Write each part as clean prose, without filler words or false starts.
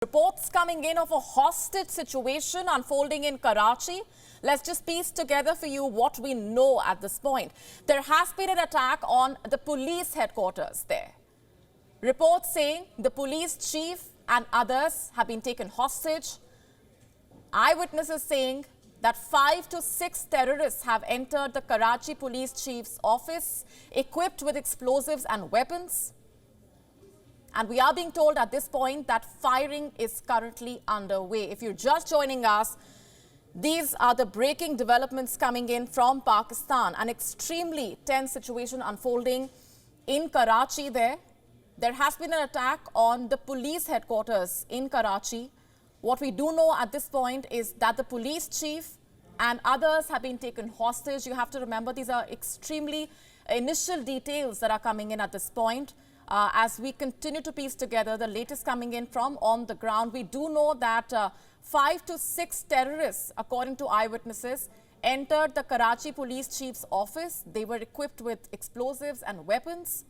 Reports coming in of a hostage situation unfolding in Karachi. Let's just piece together for you what we know at this point. There has been an attack on the police headquarters there. Reports saying the police chief and others have been taken hostage. Eyewitnesses saying that 5 to 6 terrorists have entered the Karachi Police chief's office equipped with explosives and weapons. And we are being told at this point that firing is currently underway. If you're just joining us, these are the breaking developments coming in from Pakistan. An extremely tense situation unfolding in Karachi there. There has been an attack on the police headquarters in Karachi. What we do know at this point is that the police chief and others have been taken hostage. You have to remember these are extremely initial details that are coming in at this point. As we continue to piece together the latest coming in from on the ground, we do know that 5 to 6 terrorists, according to eyewitnesses, entered the Karachi Police chief's office. They were equipped with explosives and weapons.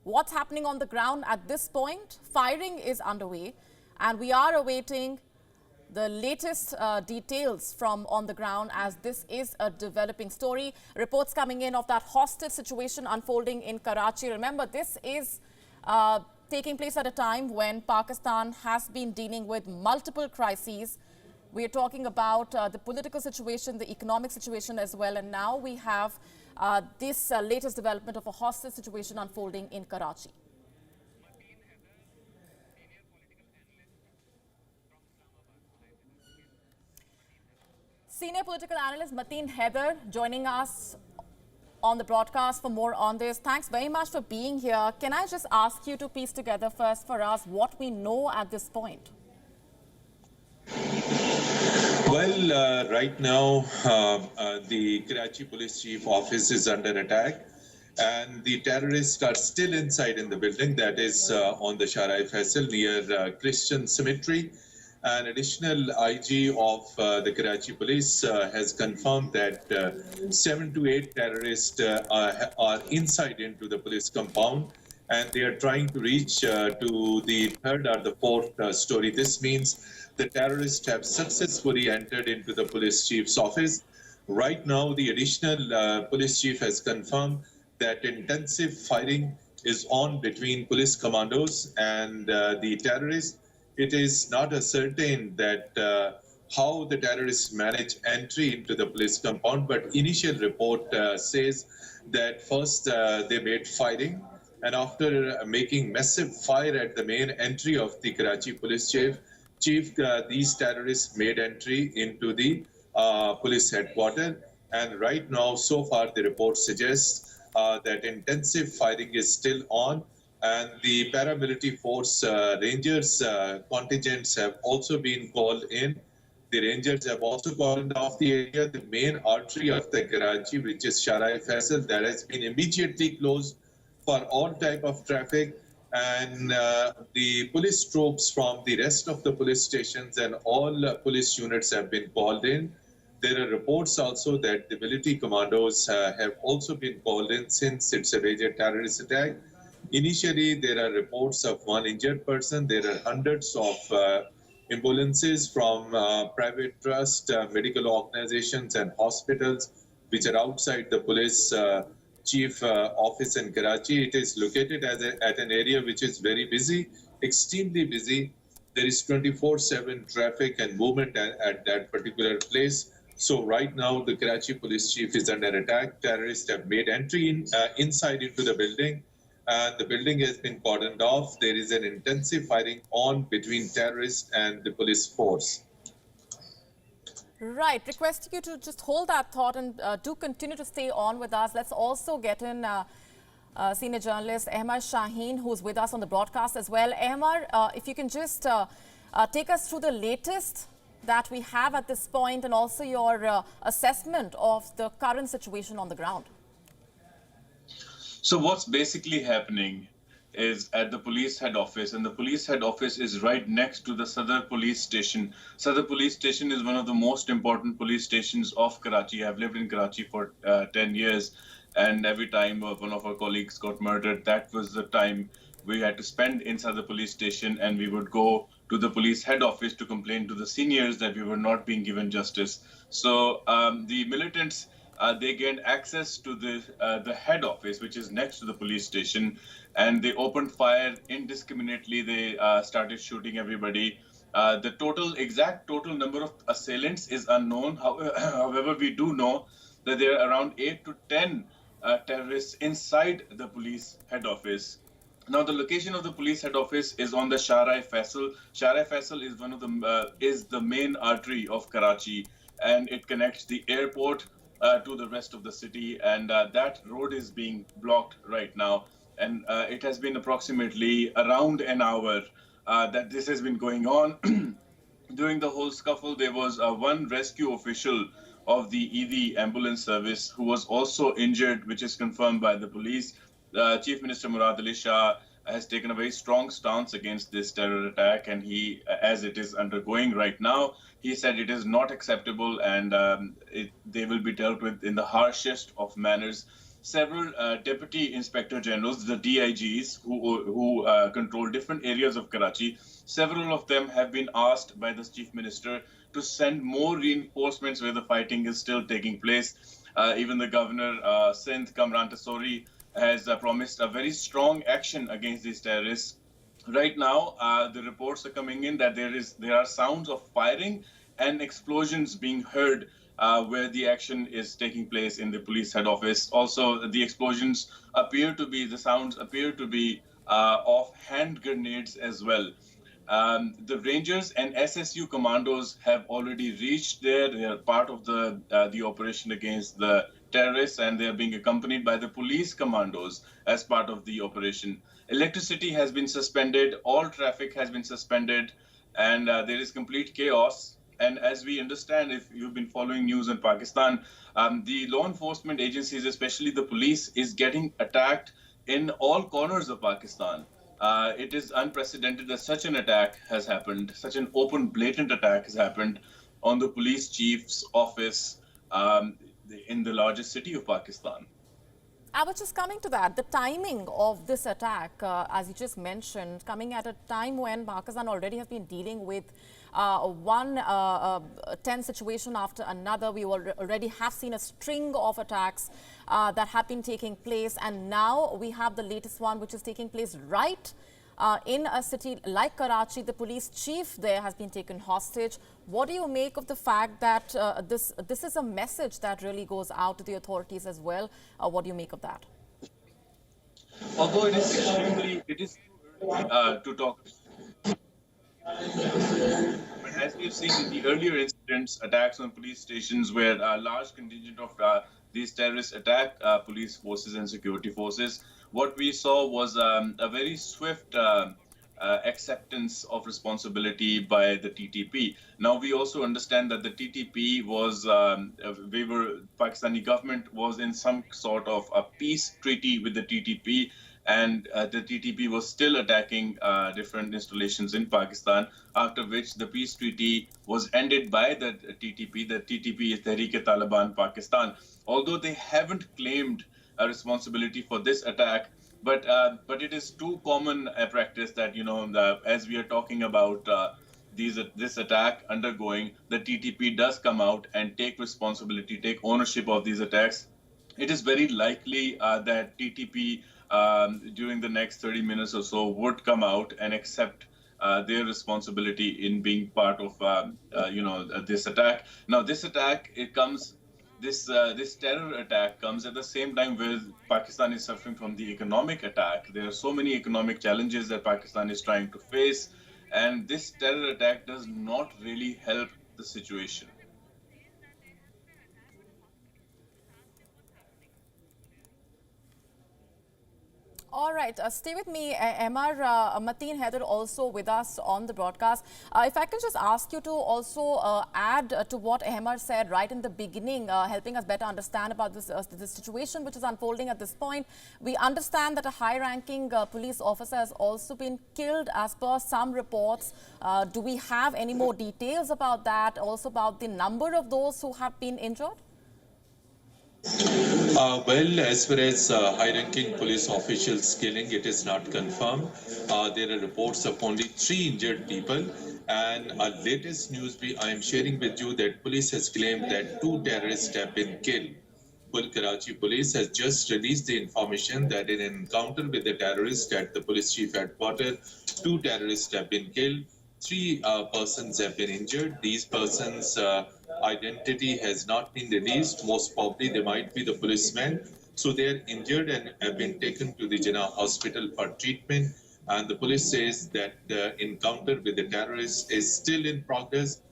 What's happening on the ground at this point? Firing is underway, and we are awaiting the latest details from on the ground, as this is a developing story. Reports coming in of that hostage situation unfolding in Karachi. Remember, this is taking place at a time when Pakistan has been dealing with multiple crises. We are talking about the political situation, the economic situation as well, and now we have this latest development of a hostage situation unfolding in Karachi. Senior political analyst Mateen Heather joining us on the broadcast for more on this. Thanks very much for being here. Can I just ask you to piece together first for us what we know at this point? Well, right now, the Karachi Police Chief Office is under attack, and the terrorists are still inside in the building, that is on the Shara Faisal near Christian Cemetery. An additional IG of the Karachi Police has confirmed that 7 to 8 terrorists are inside into the police compound, and they are trying to reach to the third or the fourth story. This means the terrorists have successfully entered into the police chief's office. Right now, the additional police chief has confirmed that intensive firing is on between police commandos and the terrorists. It is not certain that how the terrorists manage entry into the police compound, but initial report says that first they made firing, and after making massive fire at the main entry of the Karachi Police chief, these terrorists made entry into the police headquarters. And right now, so far, the report suggests that intensive firing is still on. And the paramilitary force Rangers contingents have also been called in. The Rangers have also called off the area. The main artery of the Karachi, which is Shara Faisal, that has been immediately closed for all type of traffic. And the police troops from the rest of the police stations and all police units have been called in. There are reports also that the military commandos have also been called in since it's a major terrorist attack. Initially, there are reports of one injured person. There are hundreds of ambulances from private trust, medical organizations and hospitals, which are outside the police chief office in Karachi. It is located at an area which is very busy, extremely busy. There is 24/7 traffic and movement at that particular place. So right now, the Karachi police chief is under attack. Terrorists have made entry inside into the building. The building has been cordoned off. There is an intensive firing on between terrorists and the police force. Right. Requesting you to just hold that thought and do continue to stay on with us. Let's also get in senior journalist Ahmad Shaheen, who's with us on the broadcast as well. Ahmad, if you can just take us through the latest that we have at this point, and also your assessment of the current situation on the ground. So what's basically happening is at the police head office, and the police head office is right next to the Sadr police station. Sadr police station is one of the most important police stations of Karachi. I've lived in Karachi for 10 years, and every time one of our colleagues got murdered, that was the time we had to spend inside the police station, and we would go to the police head office to complain to the seniors that we were not being given justice. So the militants, they gained access to the head office, which is next to the police station, and they opened fire indiscriminately. They started shooting everybody. The exact total number of assailants is unknown. However, we do know that there are around 8 to 10 terrorists inside the police head office. Now, the location of the police head office is on the Shahrai Faisal. Shahrai Faisal is is the main artery of Karachi, and it connects the airport to the rest of the city. And that road is being blocked right now. And it has been approximately around an hour that this has been going on. During the whole scuffle, there was one rescue official of the EV ambulance service who was also injured, which is confirmed by the police. Chief Minister Murad Ali Shah has taken a very strong stance against this terror attack, and he, as it is undergoing right now, he said it is not acceptable, and they will be dealt with in the harshest of manners. Several deputy inspector generals, the DIGs, who control different areas of Karachi, several of them have been asked by the chief minister to send more reinforcements where the fighting is still taking place. Even the governor, Sindh, Kamran Tasori, has promised a very strong action against these terrorists. Right now, the reports are coming in that there are sounds of firing and explosions being heard where the action is taking place in the police head office. Also, the sounds appear to be of hand grenades as well. The Rangers and SSU commandos have already reached there. They are part of the operation against the terrorists, and they are being accompanied by the police commandos as part of the operation. Electricity has been suspended, all traffic has been suspended, and there is complete chaos. And as we understand, if you've been following news in Pakistan, the law enforcement agencies, especially the police, is getting attacked in all corners of Pakistan. It is unprecedented that such an attack has happened, such an open, blatant attack has happened on the police chief's office in the largest city of Pakistan. I was just coming to that. The timing of this attack, as you just mentioned, coming at a time when Pakistan already has been dealing with one tense situation after another. We already have seen a string of attacks that have been taking place, and now we have the latest one which is taking place right in a city like Karachi. The police chief there has been taken hostage. What do you make of the fact that this is a message that really goes out to the authorities as well? What do you make of that? Although it is too early to talk. But as we've seen in the earlier incidents, attacks on police stations where a large contingent of these terrorists attack police forces and security forces, what we saw was a very swift acceptance of responsibility by the TTP. Now, we also understand that the TTP was, Pakistani government was in some sort of a peace treaty with the TTP, and the TTP was still attacking different installations in Pakistan, after which the peace treaty was ended by the TTP. The TTP is Tehreek-e-Taliban Pakistan. Although they haven't claimed a responsibility for this attack, but it is too common a practice that, as we are talking about this attack undergoing, the TTP does come out and take responsibility, take ownership of these attacks. It is very likely that TTP during the next 30 minutes or so would come out and accept their responsibility in being part of this attack. Now, this attack, this terror attack comes at the same time where Pakistan is suffering from the economic attack. There are so many economic challenges that Pakistan is trying to face, and this terror attack does not really help the situation. All right, stay with me, Emar. Mateen Haider also with us on the broadcast. If I can just ask you to also add to what Emar said right in the beginning, helping us better understand about this situation which is unfolding at this point. We understand that a high-ranking police officer has also been killed as per some reports. Do we have any more details about that, also about the number of those who have been injured? Well, as far as high-ranking police officials killing, it is not confirmed. There are reports of only 3 injured people. And latest news I am sharing with you that police has claimed that 2 terrorists have been killed. Karachi Police has just released the information that in an encounter with the terrorist at the police chief headquarters, 2 terrorists have been killed, 3 persons have been injured. These persons' identity has not been released. Most probably, they might be the policemen. So they are injured and have been taken to the Jinnah hospital for treatment. And the police says that the encounter with the terrorists is still in progress.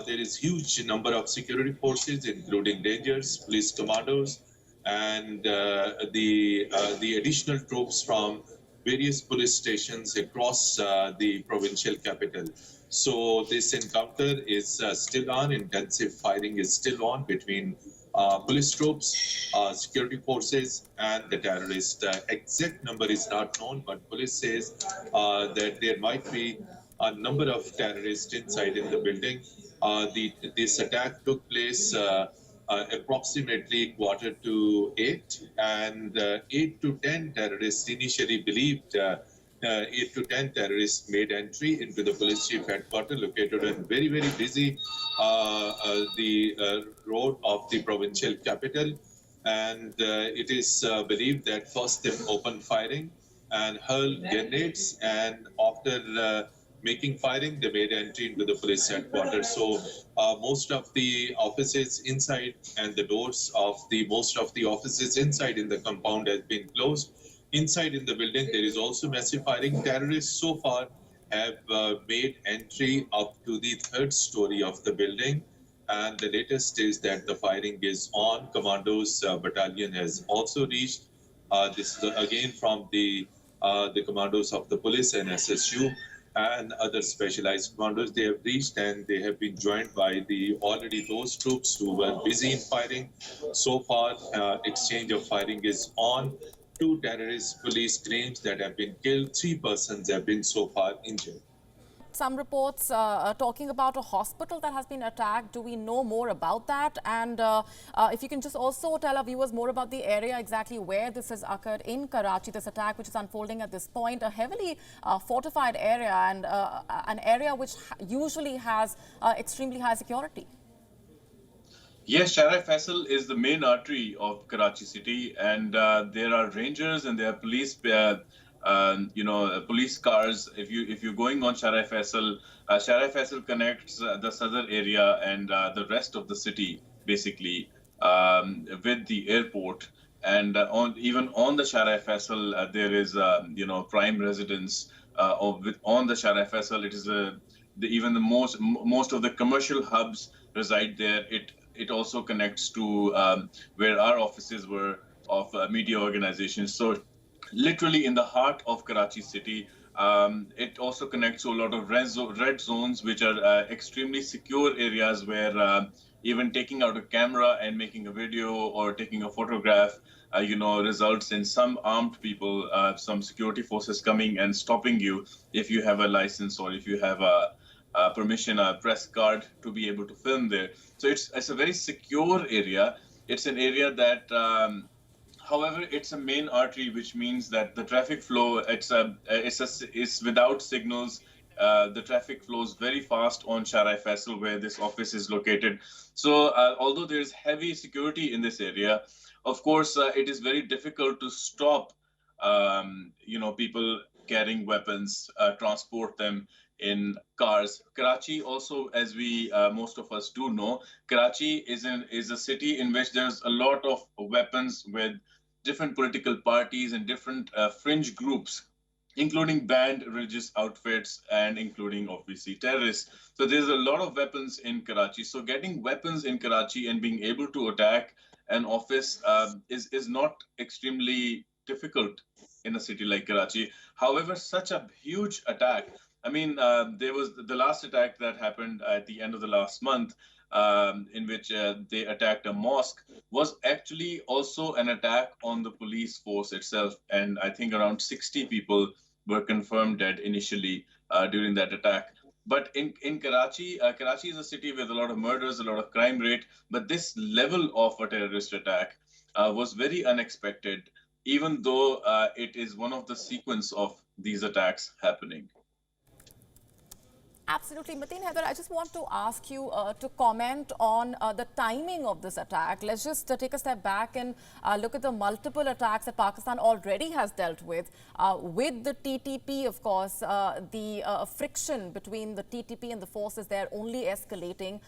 There is huge number of security forces, including rangers, police commandos, and the additional troops from various police stations across the provincial capital. So this encounter is still on. Intensive firing is still on between police troops, security forces, and the terrorists. The exact number is not known, but police says that there might be a number of terrorists inside in the building. This attack took place approximately 7:45, and 8 to 10 terrorists initially believed 8 to 10 terrorists made entry into the police chief headquarters located on very, very busy the road of the provincial capital. And it is believed that first they opened firing and hurled grenades, and after making firing, they made entry into the police headquarters. So most of the offices inside and the doors of the most of the offices inside in the compound has been closed. Inside in the building, there is also massive firing. Terrorists so far have made entry up to the 3rd story of the building. And the latest is that the firing is on. Commandos battalion has also reached. This is again from the commandos of the police and SSU and other specialized commandos. They have reached and they have been joined by the already those troops who were busy in firing. So far, exchange of firing is on. 2 terrorist police claims that have been killed. 3 persons have been so far injured. Some reports talking about a hospital that has been attacked. Do we know more about that? And if you can just also tell our viewers more about the area exactly where this has occurred in Karachi, this attack which is unfolding at this point, a heavily fortified area and an area which usually has extremely high security. Yes, Shara Faisal is the main artery of Karachi city, and there are rangers and there are police, police cars. If you're going on Shara Faisal connects the southern area and the rest of the city basically with the airport. And even on the Shara Faisal, there is prime residence on the Shara Faisal. It is even the most of the commercial hubs reside there. It also connects to where our offices were of media organizations. So literally in the heart of Karachi city. It also connects to a lot of red zones, which are extremely secure areas where even taking out a camera and making a video or taking a photograph, results in some armed people, some security forces coming and stopping you if you have a license or if you have a permission, a press card to be able to film there. So it's a very secure area. It's an area that, however, it's a main artery, which means that the traffic flow, it's without signals. The traffic flows very fast on Shara Faisal, where this office is located. So although there is heavy security in this area, of course, it is very difficult to stop, people carrying weapons, transport them in cars. Karachi also, as we most of us do know, Karachi is a city in which there's a lot of weapons with different political parties and different fringe groups, including banned religious outfits and including obviously terrorists. So there's a lot of weapons in Karachi. So getting weapons in Karachi and being able to attack an office is not extremely difficult in a city like Karachi. However, such a huge attack. I mean, there was the last attack that happened at the end of the last month, in which they attacked a mosque, was actually also an attack on the police force itself. And I think around 60 people were confirmed dead initially during that attack. But in Karachi, Karachi is a city with a lot of murders, a lot of crime rate. But this level of a terrorist attack was very unexpected, even though it is one of the sequence of these attacks happening. Absolutely. Mateen Haider, I just want to ask you to comment on the timing of this attack. Let's just take a step back and look at the multiple attacks that Pakistan already has dealt with the TTP, of course, the friction between the TTP and the forces there only escalating.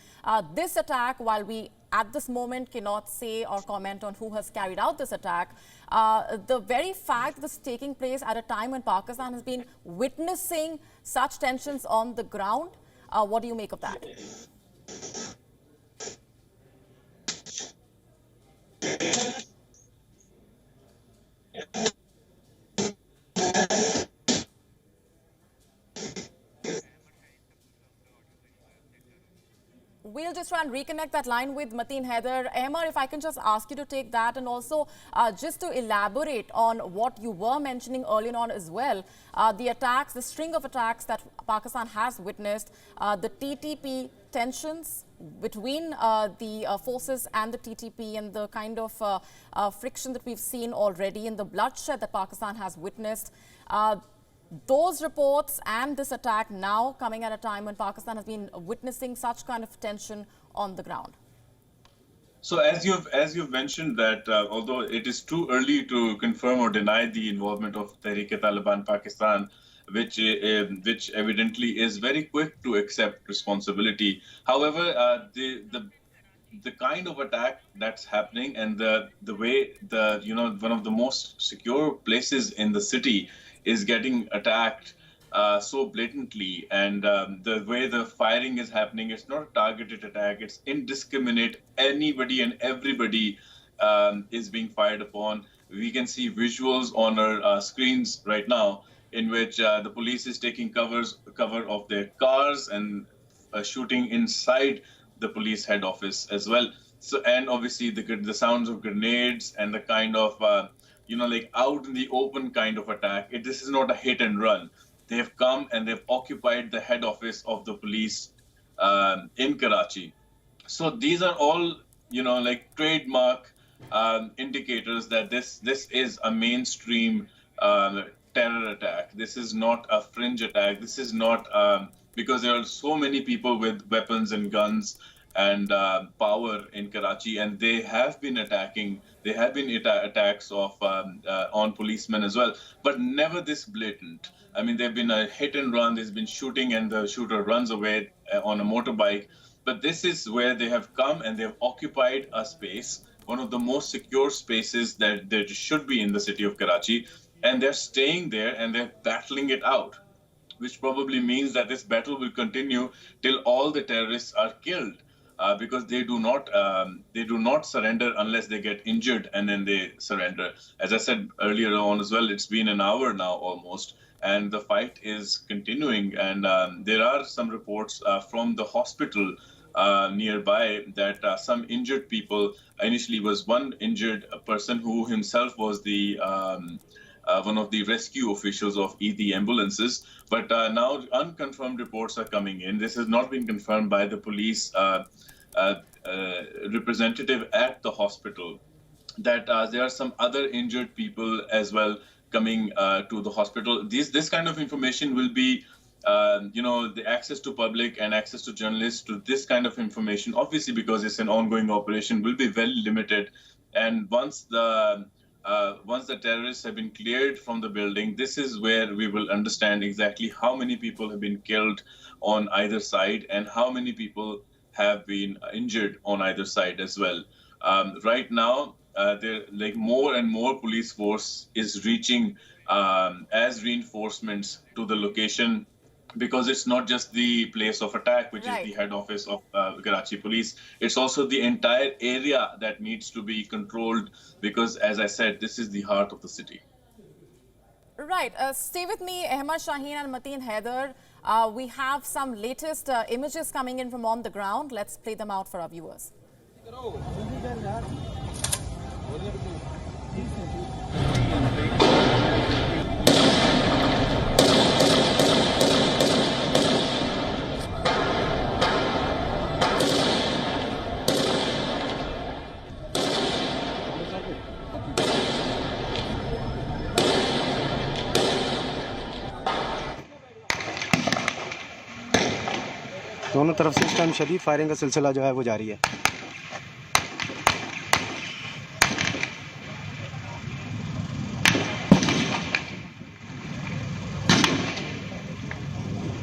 This attack, while we at this moment cannot say or comment on who has carried out this attack, the very fact this is taking place at a time when Pakistan has been witnessing such tensions on the ground, what do you make of that? We'll just try and reconnect that line with Mateen Haider. Emma, if I can just ask you to take that, and also just to elaborate on what you were mentioning earlier on as well, the attacks, the string of attacks that Pakistan has witnessed, the TTP tensions between the forces and the TTP, and the kind of friction that we've seen already, and the bloodshed that Pakistan has witnessed. Those reports and this attack now coming at a time when Pakistan has been witnessing such kind of tension on the ground. So as you've mentioned that although it is too early to confirm or deny the involvement of Tehreek-e-Taliban Pakistan, which evidently is very quick to accept responsibility. However, the kind of attack that's happening, and the way one of the most secure places in the city is getting attacked so blatantly, and the way the firing is happening, it's not a targeted attack, it's indiscriminate. Anybody and everybody is being fired upon. We can see visuals on our screens right now in which the police is taking cover of their cars and shooting inside the police head office as well. So, and obviously the sounds of grenades and the kind of like out in the open kind of attack. This is not a hit and run. They have come and they've occupied the head office of the police in Karachi. So these are all, like trademark indicators that this is a mainstream terror attack. This is not a fringe attack. This is not because there are so many people with weapons and guns and power in Karachi, and they have been attacking. There have been attacks of on policemen as well, but never this blatant. I mean, there've been a hit and run. There's been shooting, and the shooter runs away on a motorbike. But this is where they have come and they've occupied a space, one of the most secure spaces that there should be in the city of Karachi, and they're staying there and they're battling it out, which probably means that this battle will continue till all the terrorists are killed. Because they do not surrender unless they get injured, and then they surrender. As I said earlier on as well, it's been an hour now almost, and the fight is continuing. And there are some reports from the hospital nearby that some injured people, initially was one injured person who himself was the one of the rescue officials of the ambulances. But now unconfirmed reports are coming in. This has not been confirmed by the police representative at the hospital, that there are some other injured people as well coming to the hospital. This kind of information will be, the access to public and access to journalists to this kind of information, obviously because it's an ongoing operation, will be very limited. And once the terrorists have been cleared from the building, this is where we will understand exactly how many people have been killed on either side and how many people have been injured on either side as well. Right now, more and more police force is reaching as reinforcements to the location, because it's not just the place of attack, which is the head office of Karachi Police. It's also the entire area that needs to be controlled, because, as I said, this is the heart of the city. Right. Stay with me, Ahmad Shaheen and Mateen Haider. We have some latest images coming in from on the ground. Let's play them out for our viewers. दोनों तरफ से इस time शदीद firing का सिलसिला जो है वो जारी है।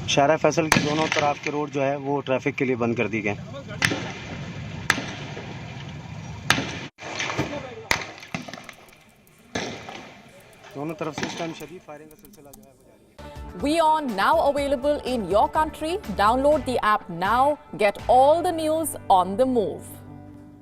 शारा फैसल के दोनों तरफ के रोड जो है वो ट्रैफिक के लिए बंद कर दी गए। दोनों तरफ से इस टाइम शदीद फायरिंग का सिलसिला जो है वो जारी है। WION now available in your country. Download the app now. Get all the news on the move.